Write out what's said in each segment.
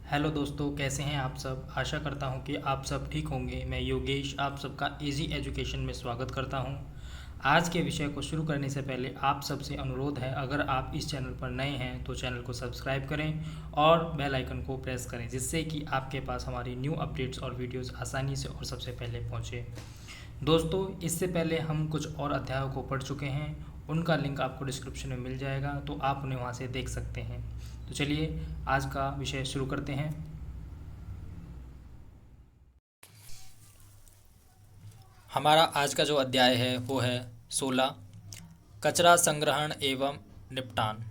Hello दोस्तों, कैसे हैं आप सब। आशा करता हूं कि आप सब ठीक होंगे। मैं योगेश आप सबका इजी एजुकेशन में स्वागत करता हूं। आज के विषय को शुरू करने से पहले आप सबसे अनुरोध है, अगर आप इस चैनल पर नए हैं तो चैनल को सब्सक्राइब करें और बेल आइकन को प्रेस करें, जिससे कि आपके पास हमारी न्यू अपडेट्स और वीडियोस आसानी से और सबसे पहले पहुंचे। दोस्तों, इससे पहले हम कुछ और अध्यायों को पढ़ चुके हैं, उनका लिंक आपको डिस्क्रिप्शन में मिल जाएगा, तो आप उन्हें वहाँ से देख सकते हैं। तो चलिए आज का विषय शुरू करते हैं। हमारा आज का जो अध्याय है वो है 16, कचरा संग्रहण एवं निपटान।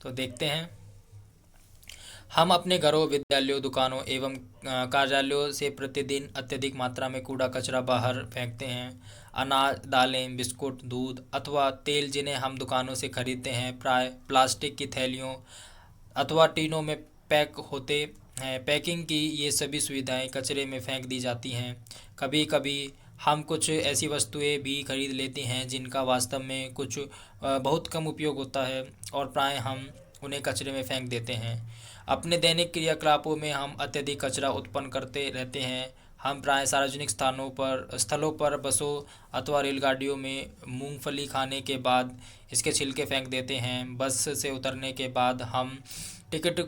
तो देखते हैं। हम अपने घरों, विद्यालयों, दुकानों एवं कार्यालयों से प्रतिदिन अत्यधिक मात्रा में कूड़ा कचरा बाहर फेंकते हैं। अनाज, दालें, बिस्कुट, दूध अथवा तेल जिन्हें हम दुकानों से खरीदते हैं, प्राय प्लास्टिक की थैलियों अथवा टीनों में पैक होते हैं। पैकिंग की ये सभी सुविधाएं कचरे में फेंक दी जाती हैं। कभी कभी हम कुछ ऐसी वस्तुएं भी खरीद लेते हैं जिनका वास्तव में कुछ बहुत कम उपयोग होता है और प्राय हम उन्हें कचरे में फेंक देते हैं। अपने दैनिक क्रियाकलापों में हम अत्यधिक कचरा उत्पन्न करते रहते हैं। हम प्राय सार्वजनिक स्थलों पर बसों अथवा रेलगाड़ियों में मूंगफली खाने के बाद इसके छिलके फेंक देते हैं। बस से उतरने के बाद हम टिकट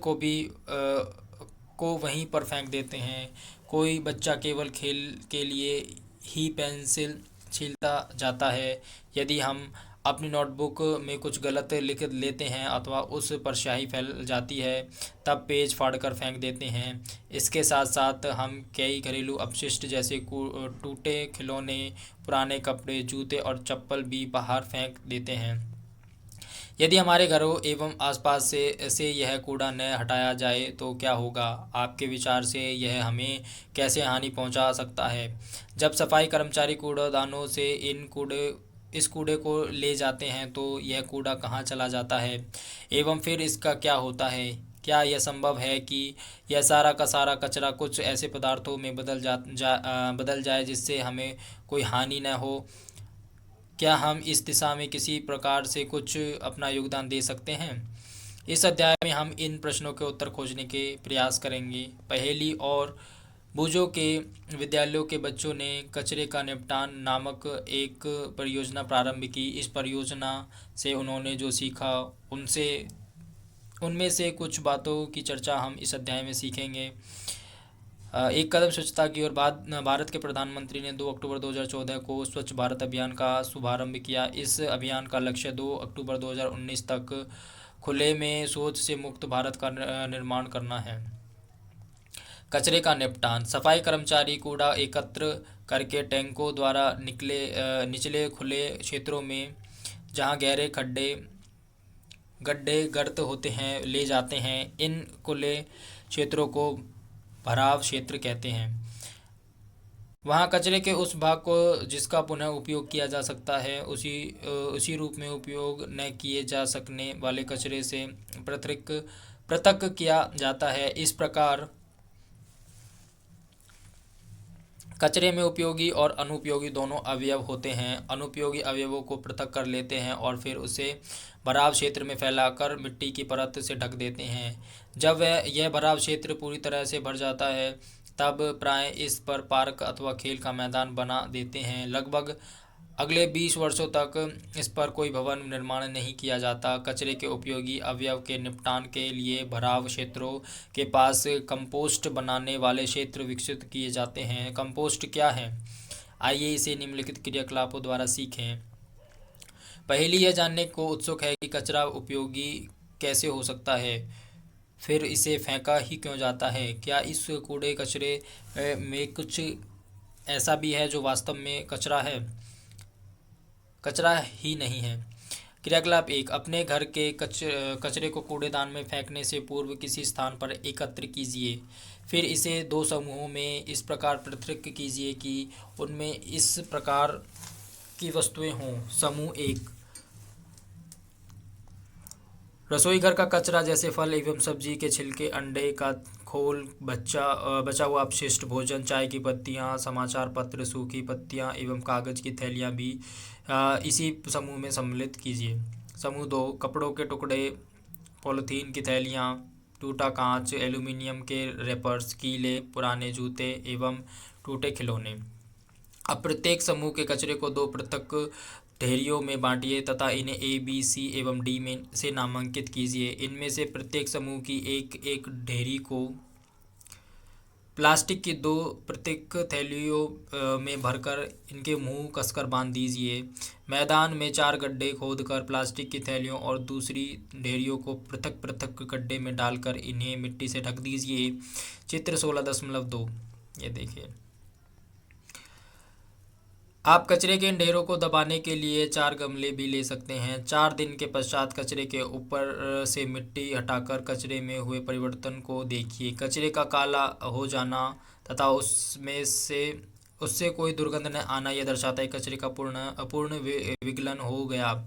को वहीं पर फेंक देते हैं। कोई बच्चा केवल खेल के लिए ही पेंसिल छीलता जाता है। यदि हम अपनी नोटबुक में कुछ गलत लिख लेते हैं अथवा उस पर स्याही फैल जाती है, तब पेज फाड़कर फेंक देते हैं। इसके साथ साथ हम कई घरेलू अपशिष्ट जैसे टूटे खिलौने, पुराने कपड़े, जूते और चप्पल भी बाहर फेंक देते हैं। यदि हमारे घरों एवं आसपास से यह कूड़ा न हटाया जाए तो क्या होगा? आपके विचार से यह हमें कैसे हानि पहुंचा सकता है? जब सफाई कर्मचारी कूड़ादानों से इस कूड़े को ले जाते हैं तो यह कूड़ा कहाँ चला जाता है एवं फिर इसका क्या होता है? क्या यह संभव है कि यह सारा का सारा कचरा कुछ ऐसे पदार्थों में बदल जाए जिससे हमें कोई हानि न हो? क्या हम इस दिशा में किसी प्रकार से कुछ अपना योगदान दे सकते हैं? इस अध्याय में हम इन प्रश्नों के उत्तर खोजने के प्रयास करेंगे। पहेली और बूझों के विद्यालयों के बच्चों ने कचरे का निपटान नामक एक परियोजना प्रारंभ की। इस परियोजना से उन्होंने जो सीखा उनसे उनमें से कुछ बातों की चर्चा हम इस अध्याय में सीखेंगे। एक कदम स्वच्छता की ओर भारत के प्रधानमंत्री ने 2 अक्टूबर 2014 को स्वच्छ भारत अभियान का शुभारंभ किया। इस अभियान का लक्ष्य 2 अक्टूबर 2019 तक खुले में शौच से मुक्त भारत का निर्माण करना है। कचरे का निपटान। सफाई कर्मचारी कूड़ा एकत्र करके टैंकों द्वारा निचले खुले क्षेत्रों में, जहां गहरे गड्ढे गर्त होते हैं, ले जाते हैं। इन खुले क्षेत्रों को भराव क्षेत्र कहते हैं। वहाँ कचरे के उस भाग को जिसका पुनः उपयोग किया जा सकता है उसी रूप में उपयोग न किए जा सकने वाले कचरे से पृथक पृथक किया जाता है। इस प्रकार कचरे में उपयोगी और अनुपयोगी दोनों अवयव होते हैं। अनुपयोगी अवयवों को पृथक कर लेते हैं और फिर उसे भराव क्षेत्र में फैलाकर मिट्टी की परत से ढक देते हैं। जब यह भराव क्षेत्र पूरी तरह से भर जाता है तब प्राय इस पर पार्क अथवा खेल का मैदान बना देते हैं। लगभग अगले 20 वर्षों तक इस पर कोई भवन निर्माण नहीं किया जाता। कचरे के उपयोगी अवयव के निपटान के लिए भराव क्षेत्रों के पास कंपोस्ट बनाने वाले क्षेत्र विकसित किए जाते हैं। कंपोस्ट क्या है? आइए इसे निम्नलिखित क्रियाकलापों द्वारा सीखें। पहली यह जानने को उत्सुक है कि कचरा उपयोगी कैसे हो सकता है, फिर इसे फेंका ही क्यों जाता है? क्या इस कूड़े कचरे में कुछ ऐसा भी है जो वास्तव में कचरा ही नहीं है? क्रियाकलाप 1, अपने घर के कचरे को कूड़ेदान में फेंकने से पूर्व किसी स्थान पर एकत्र कीजिए। फिर इसे 2 समूहों में इस प्रकार पृथक कीजिए कि उनमें इस प्रकार की वस्तुएं हों। समूह 1, रसोई घर का कचरा जैसे फल एवं सब्जी के छिलके, अंडे का खोल, बचा हुआ अपशिष्ट भोजन, चाय की पत्तियां, समाचार पत्र, सूखी पत्तियां एवं कागज की थैलियां भी इसी समूह में सम्मिलित कीजिए। समूह 2, कपड़ों के टुकड़े, पॉलीथीन की थैलियाँ, टूटा कांच, एल्यूमीनियम के रैपर्स, कीले पुराने जूते एवं टूटे खिलौने। अब प्रत्येक समूह के कचरे को दो पृथक ढेरियों में बांटिए तथा इन्हें ए, बी, सी एवं डी में से नामांकित कीजिए। इनमें से प्रत्येक समूह की एक एक ढेरी को प्लास्टिक की दो पृथक थैलियों में भरकर इनके मुंह कसकर बांध दीजिए। मैदान में 4 गड्ढे खोदकर प्लास्टिक की थैलियों और दूसरी ढेरियों को पृथक पृथक गड्ढे में डालकर इन्हें मिट्टी से ढक दीजिए। चित्र 16.2 ये देखिए। आप कचरे के इन ढेरों को दबाने के लिए 4 गमले भी ले सकते हैं। 4 दिन के पश्चात कचरे के ऊपर से मिट्टी हटाकर कचरे में हुए परिवर्तन को देखिए। कचरे का काला हो जाना तथा उससे कोई दुर्गंध न आना यह दर्शाता है कचरे का अपूर्ण विगलन हो गया।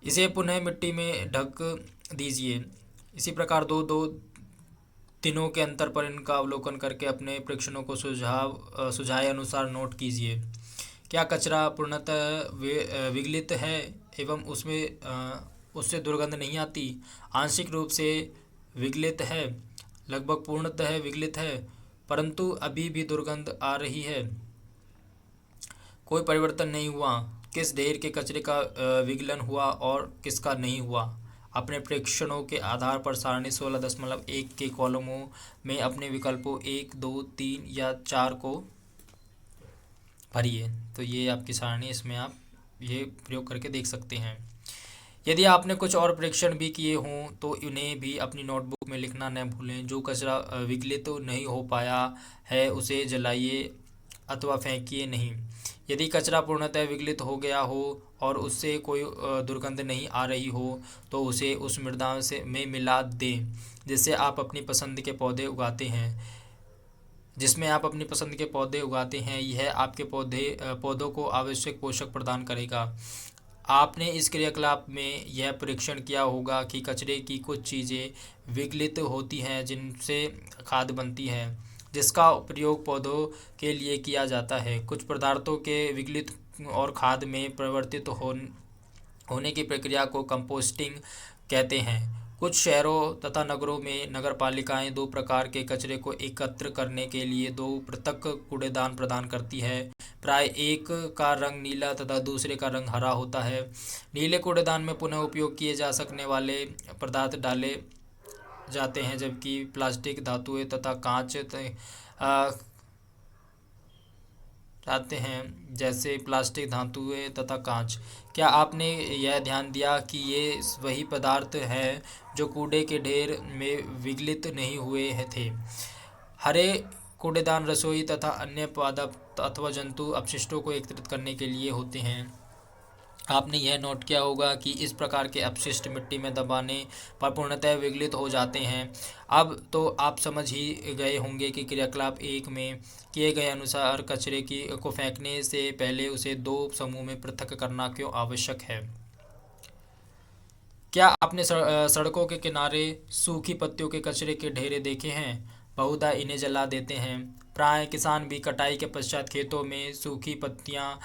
इसे पुनः मिट्टी में ढक दीजिए। इसी प्रकार दो दो दिनों के अंतर पर इनका अवलोकन करके अपने प्रेक्षणों को सुझाए अनुसार नोट कीजिए। क्या कचरा पूर्णतः विगलित है एवं उससे दुर्गंध नहीं आती? आंशिक रूप से विगलित है, लगभग पूर्णतः विगलित है, परंतु अभी भी दुर्गंध आ रही है। कोई परिवर्तन नहीं हुआ। किस ढेर के कचरे का विगलन हुआ और किसका नहीं हुआ? अपने प्रेक्षणों के आधार पर सारणी 16.1 के कॉलमों में अपने विकल्पों 1, 2, 3 या 4 को भरिए। तो ये आपकी सारणी, इसमें आप ये प्रयोग करके देख सकते हैं। यदि आपने कुछ और प्रेक्षण भी किए हों तो उन्हें भी अपनी नोटबुक में लिखना न भूलें। जो कचरा विगलित नहीं हो पाया है उसे जलाइए अथवा फेंकिए नहीं। यदि कचरा पूर्णतः विगलित हो गया हो और उससे कोई दुर्गंध नहीं आ रही हो तो उसे उस मृदा में मिला दें जिसमें आप अपनी पसंद के पौधे उगाते हैं। यह आपके पौधों को आवश्यक पोषक प्रदान करेगा। आपने इस क्रियाकलाप में यह परीक्षण किया होगा कि कचरे की कुछ चीज़ें विगलित होती हैं जिनसे खाद बनती है जिसका प्रयोग पौधों के लिए किया जाता है। कुछ पदार्थों के विगलित और खाद में परिवर्तित होने की प्रक्रिया को कंपोस्टिंग कहते हैं। कुछ शहरों तथा नगरों में नगरपालिकाएं 2 प्रकार के कचरे को एकत्र करने के लिए 2 पृथक कूड़ेदान प्रदान करती है। प्राय एक का रंग नीला तथा दूसरे का रंग हरा होता है। नीले कूड़ेदान में पुनः उपयोग किए जा सकने वाले पदार्थ डाले जाते हैं जबकि प्लास्टिक, धातुएं तथा कांच जाते हैं, जैसे प्लास्टिक, धातुएं तथा कांच। क्या आपने यह ध्यान दिया कि ये वही पदार्थ हैं जो कूड़े के ढेर में विगलित नहीं हुए थे? हरे कूड़ेदान रसोई तथा अन्य पदार्थ अथवा जंतु अपशिष्टों को एकत्रित करने के लिए होते हैं। आपने यह नोट किया होगा कि इस प्रकार के अपशिष्ट मिट्टी में दबाने पर पूर्णतः विगलित हो जाते हैं। अब तो आप समझ ही गए होंगे कि क्रियाकलाप 1 में किए गए अनुसार कचरे को फेंकने से पहले उसे 2 समूह में पृथक करना क्यों आवश्यक है। क्या आपने सड़कों के किनारे सूखी पत्तियों के कचरे के ढेरे देखे हैं? बहुधा इन्हें जला देते हैं। प्राय किसान भी कटाई के पश्चात खेतों में सूखी पत्तियां,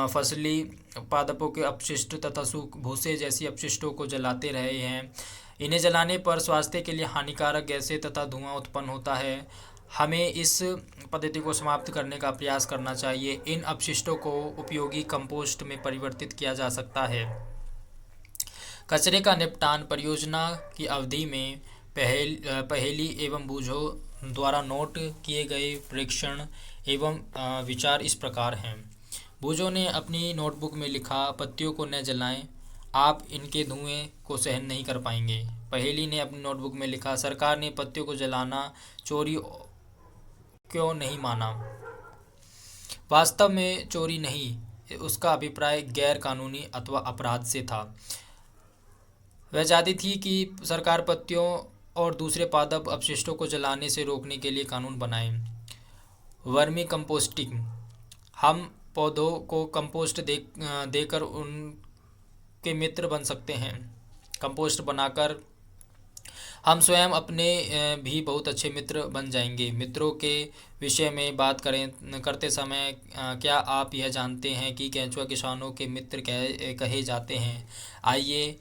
फसली पादपों के अपशिष्ट तथा भूसे जैसी अपशिष्टों को जलाते रहे हैं। इन्हें जलाने पर स्वास्थ्य के लिए हानिकारक गैसें तथा धुआं उत्पन्न होता है। हमें इस पद्धति को समाप्त करने का प्रयास करना चाहिए। इन अपशिष्टों को उपयोगी कंपोस्ट में परिवर्तित किया जा सकता है। कचरे का निपटान परियोजना की अवधि में पहेली एवं बूझों द्वारा नोट किए गए प्रेक्षण एवं विचार इस प्रकार हैं। बूझों ने अपनी नोटबुक में लिखा, पत्तियों को न जलाएं, आप इनके धुएं को सहन नहीं कर पाएंगे। पहेली ने अपनी नोटबुक में लिखा, सरकार ने पत्तियों को जलाना चोरी क्यों नहीं माना? वास्तव में चोरी नहीं, उसका अभिप्राय गैर कानूनी अथवा अपराध से था। वह चाहती थी कि सरकार पत्तियों और दूसरे पादप अपशिष्टों को जलाने से रोकने के लिए कानून बनाए। वर्मी कंपोस्टिंग, हम पौधों को कंपोस्ट देकर उनके मित्र बन सकते हैं। कंपोस्ट बनाकर हम स्वयं अपने भी बहुत अच्छे मित्र बन जाएंगे। मित्रों के विषय में बात करते समय क्या आप यह जानते हैं कि केंचुआ किसानों के मित्र कहे जाते हैं? आइए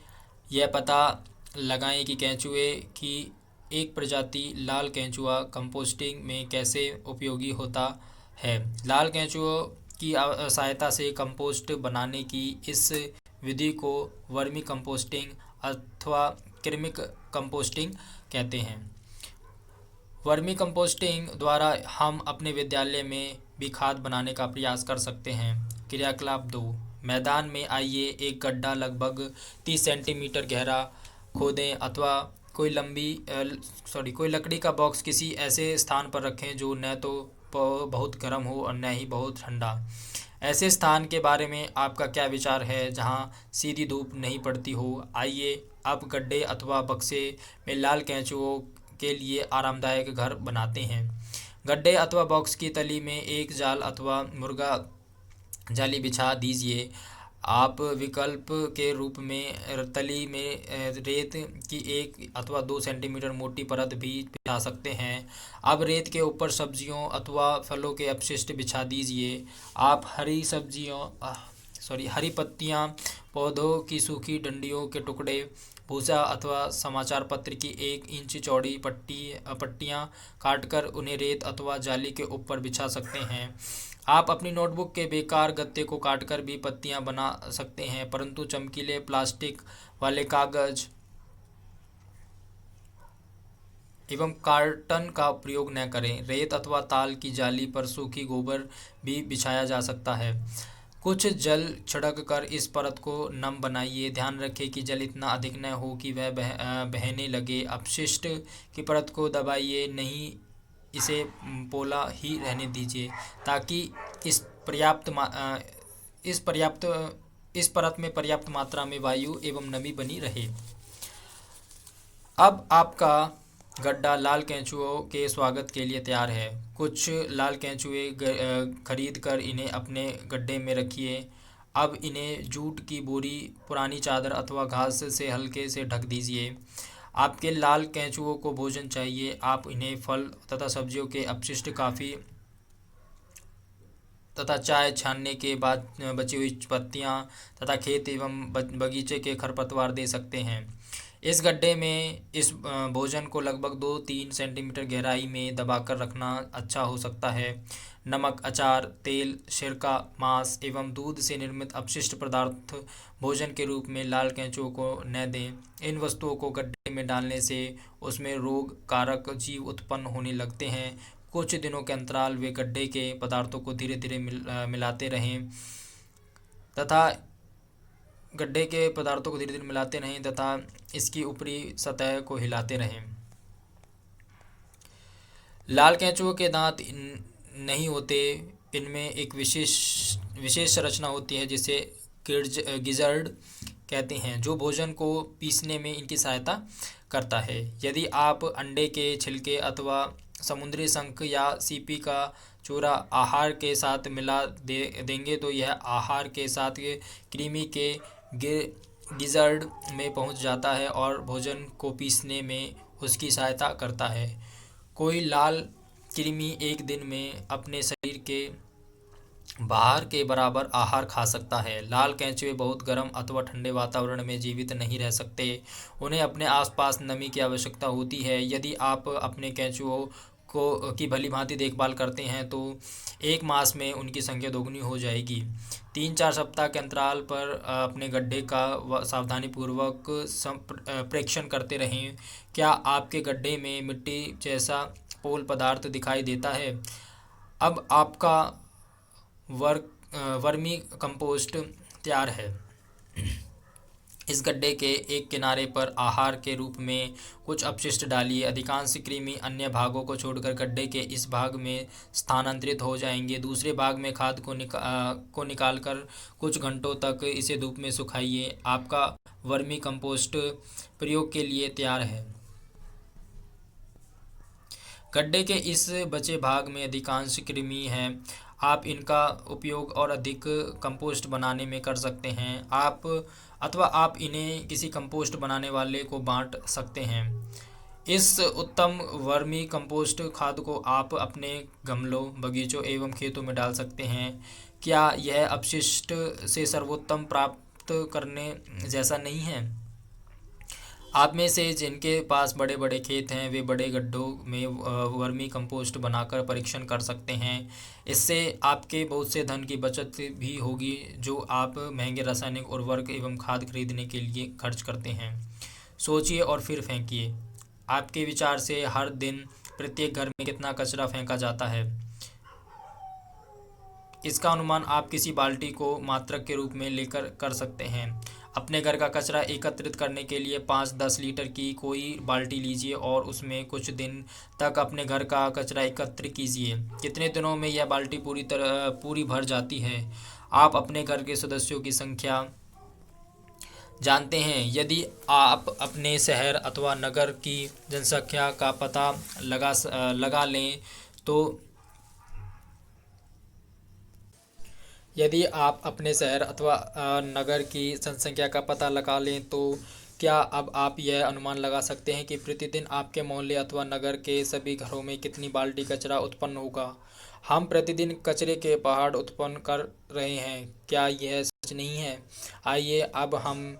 यह पता लगाएं कि केंचुए की एक प्रजाति लाल केंचुआ कंपोस्टिंग में कैसे उपयोगी होता है। लाल केंचुओं की सहायता से कंपोस्ट बनाने की इस विधि को वर्मी कंपोस्टिंग अथवा कृमिक कंपोस्टिंग कहते हैं। वर्मी कंपोस्टिंग द्वारा हम अपने विद्यालय में भी खाद बनाने का प्रयास कर सकते हैं। क्रियाकलाप 2, मैदान में आइए एक गड्ढा लगभग 30 सेंटीमीटर गहरा खोदें अथवा कोई लकड़ी का बॉक्स किसी ऐसे स्थान पर रखें जो न तो बहुत गर्म हो और न ही बहुत ठंडा। ऐसे स्थान के बारे में आपका क्या विचार है जहां सीधी धूप नहीं पड़ती हो? आइए अब गड्ढे अथवा बक्से में लाल केंचुओं के लिए आरामदायक घर बनाते हैं। गड्ढे अथवा बॉक्स की तली में एक जाल अथवा मुर्गा जाली बिछा दीजिए। आप विकल्प के रूप में तली में रेत की 1 अथवा 2 सेंटीमीटर मोटी परत भी बिछा सकते हैं। अब रेत के ऊपर सब्जियों अथवा फलों के अपशिष्ट बिछा दीजिए। आप हरी पत्तियां, पौधों की सूखी डंडियों के टुकड़े, भूसा अथवा समाचार पत्र की 1 इंच चौड़ी पट्टियां काटकर उन्हें रेत अथवा जाली के ऊपर बिछा सकते हैं। आप अपनी नोटबुक के बेकार गत्ते को काटकर भी पत्तियां बना सकते हैं, परंतु चमकीले प्लास्टिक वाले कागज एवं कार्टन का प्रयोग न करें। रेत अथवा ताल की जाली पर सूखी गोबर भी बिछाया जा सकता है। कुछ जल छिड़क कर इस परत को नम बनाइए। ध्यान रखें कि जल इतना अधिक न हो कि वह बहने लगे। अपशिष्ट की परत को दबाइए नहीं, इसे पोला ही रहने दीजिए ताकि इस परत में पर्याप्त मात्रा में वायु एवं नमी बनी रहे। अब आपका गड्ढा लाल केंचुओं के स्वागत के लिए तैयार है। कुछ लाल केंचुए खरीद कर इन्हें अपने गड्ढे में रखिए। अब इन्हें जूट की बोरी, पुरानी चादर अथवा घास से हल्के से ढक दीजिए। आपके लाल केंचुओं को भोजन चाहिए। आप इन्हें फल तथा सब्जियों के अपशिष्ट, कॉफ़ी तथा चाय छानने के बाद बची हुई पत्तियां तथा खेत एवं बगीचे के खरपतवार दे सकते हैं। इस गड्ढे में इस भोजन को लगभग 2-3 सेंटीमीटर गहराई में दबाकर रखना अच्छा हो सकता है। नमक, अचार, तेल, सिरका, मांस एवं दूध से निर्मित अपशिष्ट पदार्थ भोजन के रूप में लाल केंचुओं को न दें। इन वस्तुओं को गड्ढे में डालने से उसमें रोग कारक जीव उत्पन्न होने लगते हैं। कुछ दिनों के अंतराल वे गड्ढे के पदार्थों को धीरे धीरे मिलाते रहें तथा इसकी ऊपरी सतह को हिलाते रहें। लाल केंचुओं के दांत नहीं होते। इनमें एक विशेष संरचना होती है जिसे गिजर्ड कहते हैं, जो भोजन को पीसने में इनकी सहायता करता है। यदि आप अंडे के छिलके अथवा समुद्री शंख या सीपी का चूरा आहार के साथ मिला देंगे तो यह आहार के साथ कृमि के गिजर्ड में पहुंच जाता है और भोजन को पीसने में उसकी सहायता करता है। कोई लाल कृमि एक दिन में अपने शरीर के बाहर के बराबर आहार खा सकता है। लाल केंचुए बहुत गर्म अथवा ठंडे वातावरण में जीवित नहीं रह सकते। उन्हें अपने आसपास नमी की आवश्यकता होती है। यदि आप अपने केंचुओं की भली भांति देखभाल करते हैं तो 1 मास में उनकी संख्या दोगुनी हो जाएगी। 3-4 सप्ताह के अंतराल पर अपने गड्ढे का सावधानीपूर्वक प्रेक्षण करते रहें। क्या आपके गड्ढे में मिट्टी जैसा पोल पदार्थ दिखाई देता है? अब आपका वर्मी कंपोस्ट तैयार है। इस गड्ढे के एक किनारे पर आहार के रूप में कुछ अपशिष्ट डालिए। अधिकांश कृमि अन्य भागों को छोड़कर गड्ढे के इस भाग में स्थानांतरित हो जाएंगे। दूसरे भाग में खाद को निकालकर कुछ घंटों तक इसे धूप में सुखाइए। आपका वर्मी कंपोस्ट प्रयोग के लिए तैयार है। गड्ढे के इस बचे भाग में अधिकांश कृमि हैं। आप इनका उपयोग और अधिक कंपोस्ट बनाने में कर सकते हैं। आप इन्हें किसी कंपोस्ट बनाने वाले को बांट सकते हैं। इस उत्तम वर्मी कंपोस्ट खाद को आप अपने गमलों, बगीचों एवं खेतों में डाल सकते हैं। क्या यह अपशिष्ट से सर्वोत्तम प्राप्त करने जैसा नहीं है? आप में से जिनके पास बड़े बड़े खेत हैं वे बड़े गड्ढों में वर्मी कंपोस्ट बनाकर परीक्षण कर सकते हैं। इससे आपके बहुत से धन की बचत भी होगी जो आप महंगे रासायनिक उर्वरक एवं खाद खरीदने के लिए खर्च करते हैं। सोचिए और फिर फेंकिए। आपके विचार से हर दिन प्रत्येक घर में कितना कचरा फेंका जाता है? इसका अनुमान आप किसी बाल्टी को मात्रक के रूप में लेकर कर सकते हैं। अपने घर का कचरा एकत्रित करने के लिए 5-10 लीटर की कोई बाल्टी लीजिए और उसमें कुछ दिन तक अपने घर का कचरा एकत्र कीजिए। कितने दिनों में यह बाल्टी पूरी भर जाती है? आप अपने घर के सदस्यों की संख्या जानते हैं? यदि आप अपने शहर अथवा नगर की जनसंख्या का पता लगा लें तो यदि आप अपने शहर अथवा नगर की जनसंख्या का पता लगा लें तो क्या अब आप यह अनुमान लगा सकते हैं कि प्रतिदिन आपके मोहल्ले अथवा नगर के सभी घरों में कितनी बाल्टी कचरा उत्पन्न होगा? हम प्रतिदिन कचरे के पहाड़ उत्पन्न कर रहे हैं, क्या यह सच नहीं है? आइए अब हम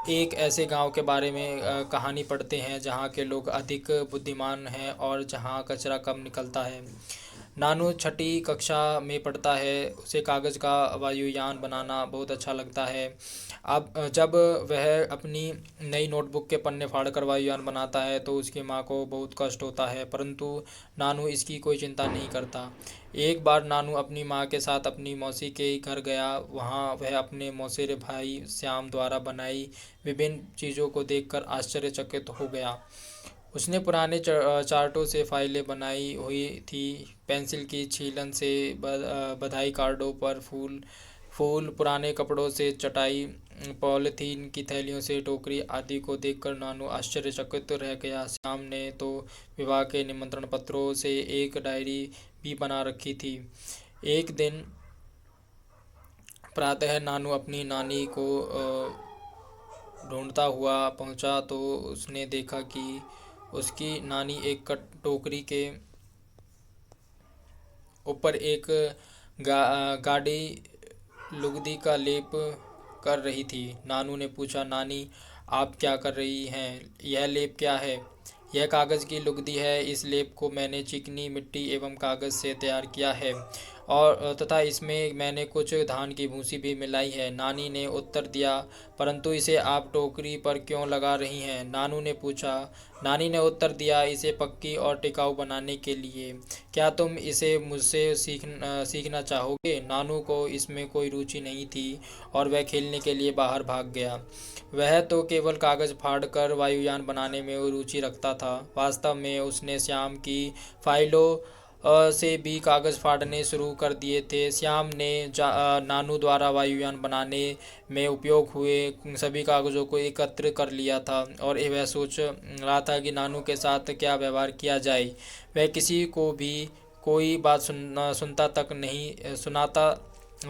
एक ऐसे गांव के बारे में कहानी पढ़ते हैं जहां के लोग अधिक बुद्धिमान हैं और जहां कचरा कम निकलता है। नानू छठी कक्षा में पढ़ता है। उसे कागज़ का वायुयान बनाना बहुत अच्छा लगता है। अब जब वह अपनी नई नोटबुक के पन्ने फाड़कर वायुयान बनाता है तो उसकी माँ को बहुत कष्ट होता है, परंतु नानू इसकी कोई चिंता नहीं करता। एक बार नानू अपनी माँ के साथ अपनी मौसी के घर गया। वहाँ वह अपने मौसेरे भाई श्याम द्वारा बनाई विभिन्न चीज़ों को देखकर आश्चर्यचकित हो गया। उसने पुराने चार्टों से फाइलें बनाई हुई थी, पेंसिल की छीलन से बधाई कार्डों पर फूल फूल पुराने कपड़ों से चटाई, पॉलिथीन की थैलियों से टोकरी आदि को देखकर नानू आश्चर्यचकित रह गया। श्याम ने तो विवाह के निमंत्रण पत्रों से एक डायरी भी बना रखी थी। एक दिन प्रातः नानू अपनी नानी को ढूंढता हुआ पहुंचा तो उसने देखा कि उसकी नानी एक टोकरी के ऊपर एक गाढ़ी लुगदी का लेप कर रही थी। नानू ने पूछा, नानी आप क्या कर रही हैं? यह लेप क्या है? यह कागज़ की लुगदी है। इस लेप को मैंने चिकनी मिट्टी एवं कागज़ से तैयार किया है और तथा इसमें मैंने कुछ धान की भूसी भी मिलाई है, नानी ने उत्तर दिया। परंतु इसे आप टोकरी पर क्यों लगा रही हैं? नानू ने पूछा। नानी ने उत्तर दिया, इसे पक्की और टिकाऊ बनाने के लिए। क्या तुम इसे मुझसे सीखना चाहोगे? नानू को इसमें कोई रुचि नहीं थी और वह खेलने के लिए बाहर भाग गया। वह तो केवल कागज़ फाड़कर वायुयान बनाने में रुचि रखता था। वास्तव में उसने श्याम की फाइलों से भी कागज़ फाड़ने शुरू कर दिए थे। श्याम ने नानू द्वारा वायुयान बनाने में उपयोग हुए सभी कागज़ों को एकत्र कर लिया था और वह सोच रहा था कि नानू के साथ क्या व्यवहार किया जाए। वह किसी को भी कोई बात सुनाता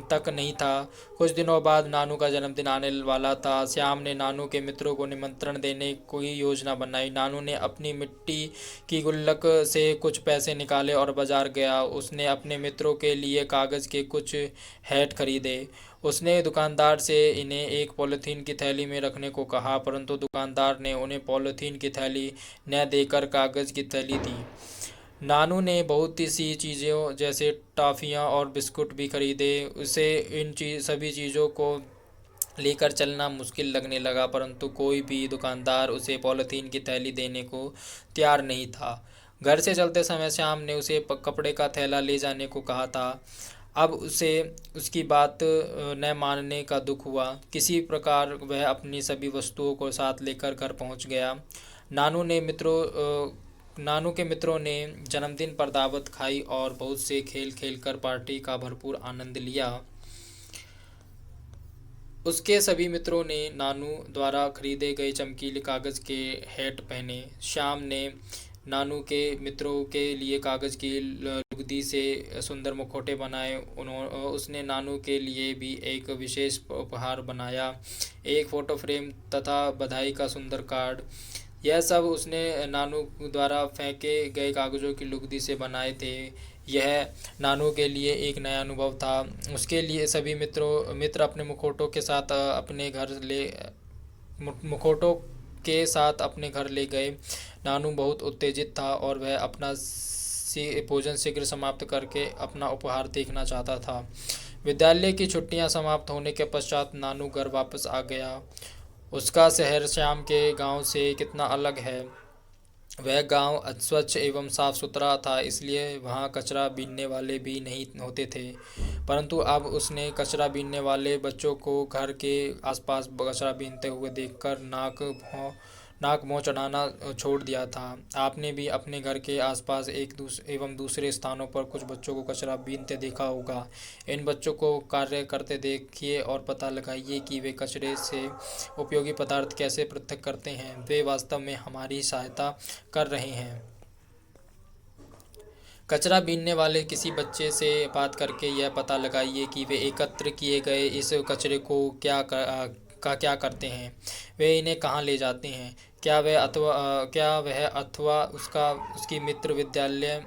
तक नहीं था। कुछ दिनों बाद नानू का जन्मदिन आने वाला था। श्याम ने नानू के मित्रों को निमंत्रण देने की योजना बनाई। नानू ने अपनी मिट्टी की गुल्लक से कुछ पैसे निकाले और बाजार गया। उसने अपने मित्रों के लिए कागज़ के कुछ हैट खरीदे। उसने दुकानदार से इन्हें एक पॉलीथीन की थैली में रखने को कहा, परंतु दुकानदार ने उन्हें पॉलीथीन की थैली न देकर कागज़ की थैली दी। नानू ने बहुत सी चीज़ों जैसे टॉफ़ियाँ और बिस्कुट भी खरीदे। उसे सभी चीज़ों को लेकर चलना मुश्किल लगने लगा, परंतु कोई भी दुकानदार उसे पॉलीथीन की थैली देने को तैयार नहीं था। घर से चलते समय श्याम ने उसे कपड़े का थैला ले जाने को कहा था। अब उसे उसकी बात न मानने का दुख हुआ। किसी प्रकार वह अपनी सभी वस्तुओं को साथ लेकर घर पहुंच गया। नानू के मित्रों ने जन्मदिन पर दावत खाई और बहुत से खेल खेलकर पार्टी का भरपूर आनंद लिया। उसके सभी मित्रों ने नानू द्वारा खरीदे गए चमकीले कागज़ के हैट पहने। श्याम ने नानू के मित्रों के लिए कागज़ की लुगदी से सुंदर मुखौटे बनाए। उसने नानू के लिए भी एक विशेष उपहार बनाया, एक फ़ोटो फ्रेम तथा बधाई का सुंदर कार्ड। यह सब उसने नानू द्वारा फेंके गए कागज़ों की लुगदी से बनाए थे। यह नानू के लिए एक नया अनुभव था। उसके लिए सभी मित्र अपने मुखौटों के साथ अपने घर ले गए। नानू बहुत उत्तेजित था और वह अपना भोजन शीघ्र समाप्त करके अपना उपहार देखना चाहता था। विद्यालय की छुट्टियां समाप्त होने के पश्चात नानू घर वापस आ गया। उसका शहर श्याम के गांव से कितना अलग है। वह गांव स्वच्छ एवं साफ सुथरा था, इसलिए वहां कचरा बीनने वाले भी नहीं होते थे। परंतु अब उसने कचरा बीनने वाले बच्चों को घर के आसपास कचरा बीनते हुए देखकर नाक मुँह चढ़ाना छोड़ दिया था। आपने भी अपने घर के आसपास एवं दूसरे स्थानों पर कुछ बच्चों को कचरा बीनते देखा होगा। इन बच्चों को कार्य करते देखिए और पता लगाइए कि वे कचरे से उपयोगी पदार्थ कैसे पृथक करते हैं। वे वास्तव में हमारी सहायता कर रहे हैं। कचरा बीनने वाले किसी बच्चे से बात करके यह पता लगाइए कि वे एकत्र किए गए इस कचरे को क्या करते हैं। वे इन्हें कहाँ ले जाते हैं। क्या वह अथवा उसकी मित्र विद्यालय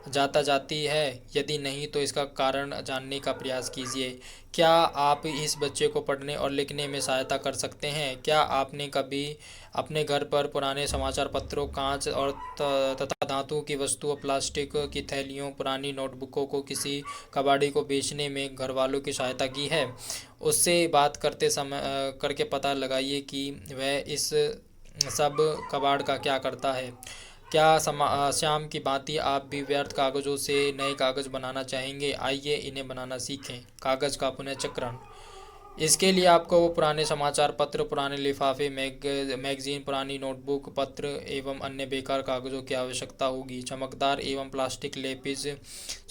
जाती है। यदि नहीं तो इसका कारण जानने का प्रयास कीजिए। क्या आप इस बच्चे को पढ़ने और लिखने में सहायता कर सकते हैं। क्या आपने कभी अपने घर पर पुराने समाचार पत्रों, कांच और तथा धातु की वस्तुओं, प्लास्टिक की थैलियों, पुरानी नोटबुकों को किसी कबाड़ी को बेचने में घर वालों की सहायता की है। उससे बात करके पता लगाइए कि वह इस सब कबाड़ का क्या करता है। क्या श्याम की भांति आप भी व्यर्थ कागज़ों से नए कागज़ बनाना चाहेंगे। आइए इन्हें बनाना सीखें। कागज़ का पुनःचक्रण। इसके लिए आपको वो पुराने समाचार पत्र, पुराने लिफाफे, मैगजीन, पुरानी नोटबुक, पत्र एवं अन्य बेकार कागज़ों की आवश्यकता होगी। चमकदार एवं प्लास्टिक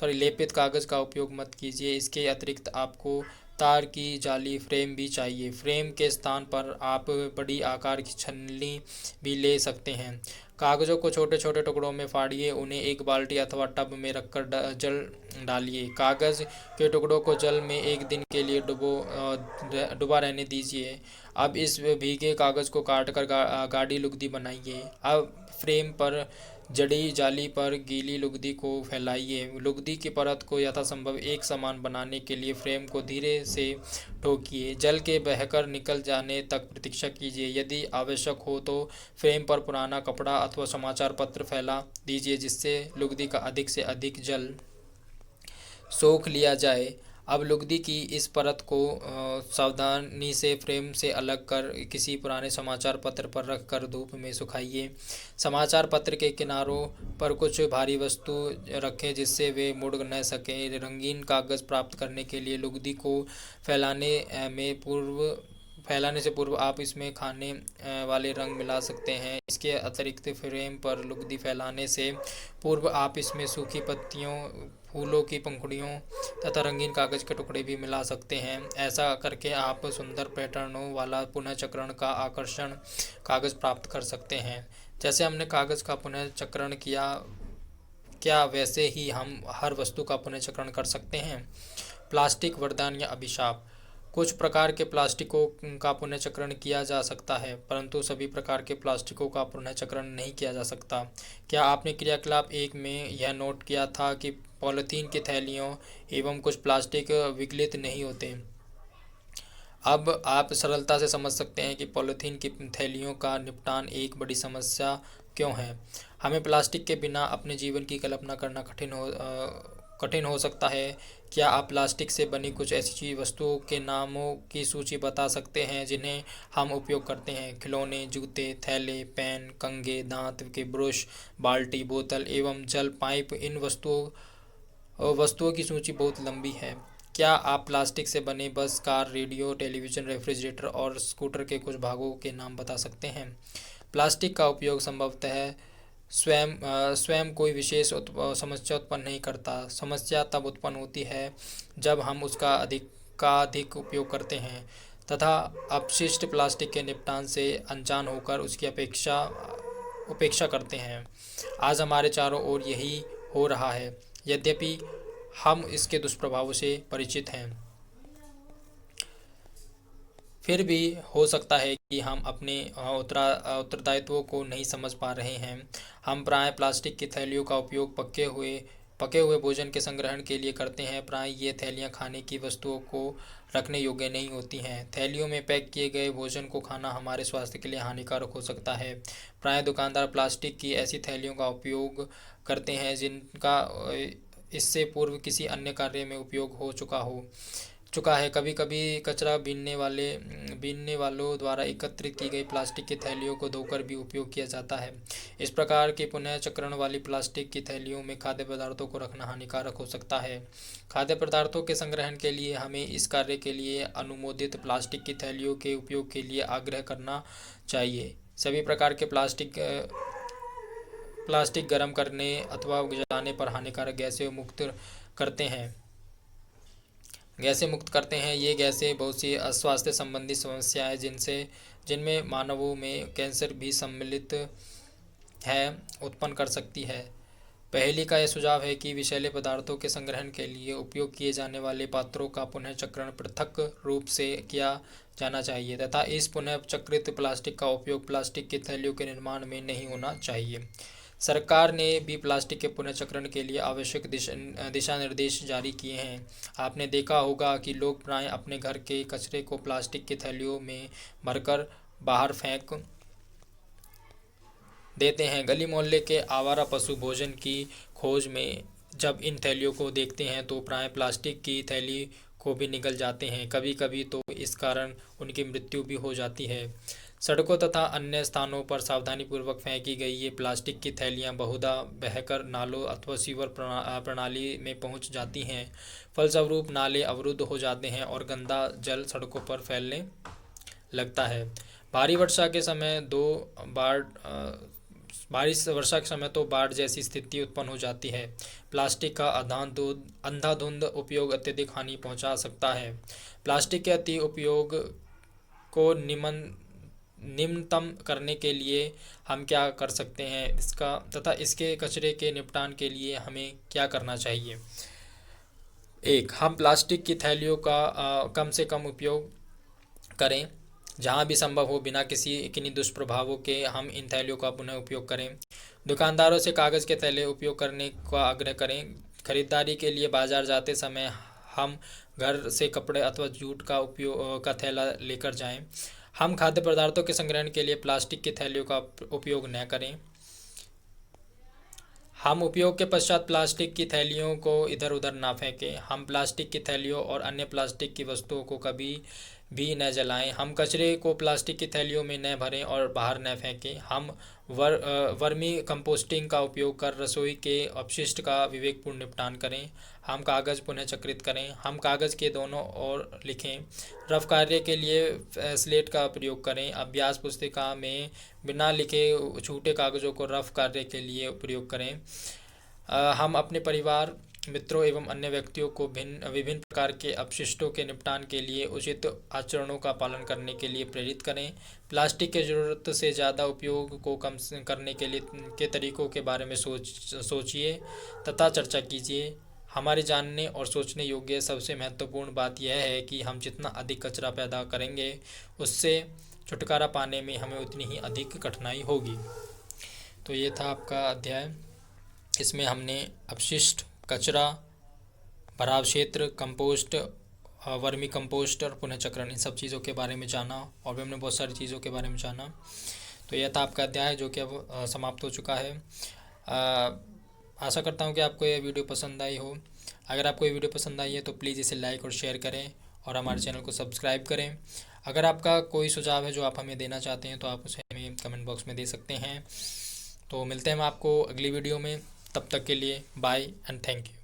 लेपित कागज़ का उपयोग मत कीजिए। इसके अतिरिक्त आपको तार की जाली फ्रेम भी चाहिए। फ्रेम के स्थान पर आप बड़ी आकार की छन्नी भी ले सकते हैं। कागज़ों को छोटे छोटे टुकड़ों में फाड़िए, उन्हें एक बाल्टी अथवा टब में रखकर जल डालिए। कागज़ के टुकड़ों को जल में एक दिन के लिए डुबा रहने दीजिए। अब इस भीगे कागज़ को काटकर गाढ़ी लुगदी बनाइए। अब फ्रेम पर जड़ी जाली पर गीली लुगदी को फैलाइए। लुगदी की परत को यथासंभव एक समान बनाने के लिए फ्रेम को धीरे से ठोकिए। जल के बहकर निकल जाने तक प्रतीक्षा कीजिए। यदि आवश्यक हो तो फ्रेम पर पुराना कपड़ा अथवा समाचार पत्र फैला दीजिए, जिससे लुगदी का अधिक से अधिक जल सोख लिया जाए। अब लुगदी की इस परत को सावधानी से फ्रेम से अलग कर किसी पुराने समाचार पत्र पर रख कर धूप में सुखाइए। समाचार पत्र के किनारों पर कुछ भारी वस्तु रखें जिससे वे मुड़ न सकें। रंगीन कागज़ प्राप्त करने के लिए लुगदी को फैलाने से पूर्व आप इसमें खाने वाले रंग मिला सकते हैं। इसके अतिरिक्त फ्रेम पर लुगदी फैलाने से पूर्व आप इसमें सूखी पत्तियों, फूलों की पंखुड़ियों तथा रंगीन कागज़ के टुकड़े भी मिला सकते हैं। ऐसा करके आप सुंदर पैटर्नों वाला पुनःचक्रण का आकर्षण कागज़ प्राप्त कर सकते हैं। जैसे हमने कागज़ का पुनःचक्रण किया, क्या वैसे ही हम हर वस्तु का पुनःचक्रण कर सकते हैं। प्लास्टिक वरदान या अभिशाप। कुछ प्रकार के प्लास्टिकों का पुनःचक्रण किया जा सकता है, परंतु सभी प्रकार के प्लास्टिकों का पुनःचक्रण नहीं किया जा सकता। क्या आपने क्रियाकलाप 1 में यह नोट किया था कि पॉलीथीन की थैलियों एवं कुछ प्लास्टिक विगलित नहीं होते। अब आप सरलता से समझ सकते हैं कि पॉलीथीन की थैलियों का निपटान एक बड़ी समस्या क्यों है। हमें प्लास्टिक के बिना अपने जीवन की कल्पना करना कठिन हो सकता है। क्या आप प्लास्टिक से बनी कुछ ऐसी वस्तुओं के नामों की सूची बता सकते हैं जिन्हें हम उपयोग करते हैं। खिलौने, जूते, थैले, पेन, कंघे, दांत के ब्रश, बाल्टी, बोतल एवं जल पाइप। इन वस्तुओं की सूची बहुत लंबी है। क्या आप प्लास्टिक से बने बस, कार, रेडियो, टेलीविज़न, रेफ्रिजरेटर और स्कूटर के कुछ भागों के नाम बता सकते हैं। प्लास्टिक का उपयोग संभवतः स्वयं कोई विशेष समस्या उत्पन्न नहीं करता। समस्या तब उत्पन्न होती है जब हम उसका अधिक उपयोग करते हैं तथा अपशिष्ट प्लास्टिक के निपटान से अनजान होकर उसकी उपेक्षा करते हैं। आज हमारे चारों ओर यही हो रहा है, यद्यपि हम इसके दुष्प्रभावों से परिचित हैं। फिर भी हो सकता है कि हम अपने उत्तरदायित्वों को नहीं समझ पा रहे हैं। हम प्रायः प्लास्टिक की थैलियों का उपयोग पके हुए भोजन के संग्रहण के लिए करते हैं। प्रायः ये थैलियाँ खाने की वस्तुओं को रखने योग्य नहीं होती हैं। थैलियों में पैक किए गए भोजन को खाना हमारे स्वास्थ्य के लिए हानिकारक हो सकता है। प्रायः दुकानदार प्लास्टिक की ऐसी थैलियों का उपयोग करते हैं जिनका इससे पूर्व किसी अन्य कार्य में उपयोग हो चुका है। कभी कभी कचरा बीनने वालों द्वारा एकत्रित की गई प्लास्टिक की थैलियों को धोकर भी उपयोग किया जाता है। इस प्रकार की पुनः चक्रण वाली प्लास्टिक की थैलियों में खाद्य पदार्थों को रखना हानिकारक हो सकता है। खाद्य पदार्थों के संग्रहण के लिए हमें इस कार्य के लिए अनुमोदित प्लास्टिक की थैलियों के उपयोग के लिए आग्रह करना चाहिए। सभी प्रकार के प्लास्टिक गर्म करने अथवा जलाने पर हानिकारक गैसें मुक्त करते हैं। ये गैसें बहुत सी स्वास्थ्य संबंधी समस्याएं जिनमें मानवों में कैंसर भी सम्मिलित है उत्पन्न कर सकती है। पहेली का यह सुझाव है कि विषैले पदार्थों के संग्रहण के लिए उपयोग किए जाने वाले पात्रों का पुनः चक्रण पृथक रूप से किया जाना चाहिए तथा इस पुनः चक्रित प्लास्टिक का उपयोग प्लास्टिक की थैलियों के निर्माण में नहीं होना चाहिए। सरकार ने भी प्लास्टिक के पुनर्चक्रण के लिए आवश्यक दिशा निर्देश जारी किए हैं। आपने देखा होगा कि लोग प्रायः अपने घर के कचरे को प्लास्टिक की थैलियों में भरकर बाहर फेंक देते हैं। गली मोहल्ले के आवारा पशु भोजन की खोज में जब इन थैलियों को देखते हैं तो प्रायः प्लास्टिक की थैली को भी निगल जाते हैं। कभी कभी तो इस कारण उनकी मृत्यु भी हो जाती है। सड़कों तथा अन्य स्थानों पर सावधानीपूर्वक फेंकी गई ये प्लास्टिक की थैलियाँ बहुधा बहकर नालों अथवा सीवर प्रणाली में पहुँच जाती हैं। फलस्वरूप नाले अवरुद्ध हो जाते हैं और गंदा जल सड़कों पर फैलने लगता है। भारी वर्षा के समय तो बाढ़ जैसी स्थिति उत्पन्न हो जाती है। प्लास्टिक का अंधाधुंध उपयोग अत्यधिक हानि पहुंचा सकता है। प्लास्टिक के अति उपयोग को निम्नतम करने के लिए हम क्या कर सकते हैं इसके कचरे के निपटान के लिए हमें क्या करना चाहिए। 1. हम प्लास्टिक की थैलियों का कम से कम उपयोग करें। जहाँ भी संभव हो बिना किन्हीं दुष्प्रभावों के हम इन थैलियों का पुनः उपयोग करें। दुकानदारों से कागज़ के थैले उपयोग करने का आग्रह करें। खरीदारी के लिए बाजार जाते समय हम घर से कपड़े अथवा जूट का थैला लेकर जाएं। हम खाद्य पदार्थों के संग्रहण के लिए प्लास्टिक की थैलियों का उपयोग न करें। हम उपयोग के पश्चात प्लास्टिक की थैलियों को इधर उधर ना फेंकें। हम प्लास्टिक की थैलियों और अन्य प्लास्टिक की वस्तुओं को कभी भी न जलाएं। हम कचरे को प्लास्टिक की थैलियों में न भरें और बाहर न फेंकें। हम वर्मी कंपोस्टिंग का उपयोग कर रसोई के अपशिष्ट का विवेकपूर्ण निपटान करें। हम कागज़ पुनः चक्रित करें। हम कागज़ के दोनों ओर लिखें। रफ कार्य के लिए स्लेट का प्रयोग करें। अभ्यास पुस्तिका में बिना लिखे छूटे कागज़ों को रफ कार्य के लिए प्रयोग करें। हम अपने परिवार मित्रों एवं अन्य व्यक्तियों को विभिन्न प्रकार के अपशिष्टों के निपटान के लिए उचित आचरणों का पालन करने के लिए प्रेरित करें। प्लास्टिक के ज़रूरत से ज़्यादा उपयोग को कम करने के तरीकों के बारे में सोचिए तथा चर्चा कीजिए। हमारे जानने और सोचने योग्य सबसे महत्वपूर्ण बात यह है कि हम जितना अधिक कचरा पैदा करेंगे उससे छुटकारा पाने में हमें उतनी ही अधिक कठिनाई होगी। तो ये था आपका अध्याय। इसमें हमने अपशिष्ट, कचरा, भराव क्षेत्र, कंपोस्ट, वर्मी कंपोस्ट और पुनः चक्रण इन सब चीज़ों के बारे में जाना और भी हमने बहुत सारी चीज़ों के बारे में जाना। तो यह था आपका अध्याय जो कि अब समाप्त हो चुका है। आशा करता हूँ कि आपको यह वीडियो पसंद आई हो। अगर आपको ये वीडियो पसंद आई है तो प्लीज़ इसे लाइक और शेयर करें और हमारे चैनल को सब्सक्राइब करें। अगर आपका कोई सुझाव है जो आप हमें देना चाहते हैं तो आप उसे हमें कमेंट बॉक्स में दे सकते हैं। तो मिलते हैं हम आपको अगली वीडियो में। तब तक के लिए बाय एंड थैंक यू।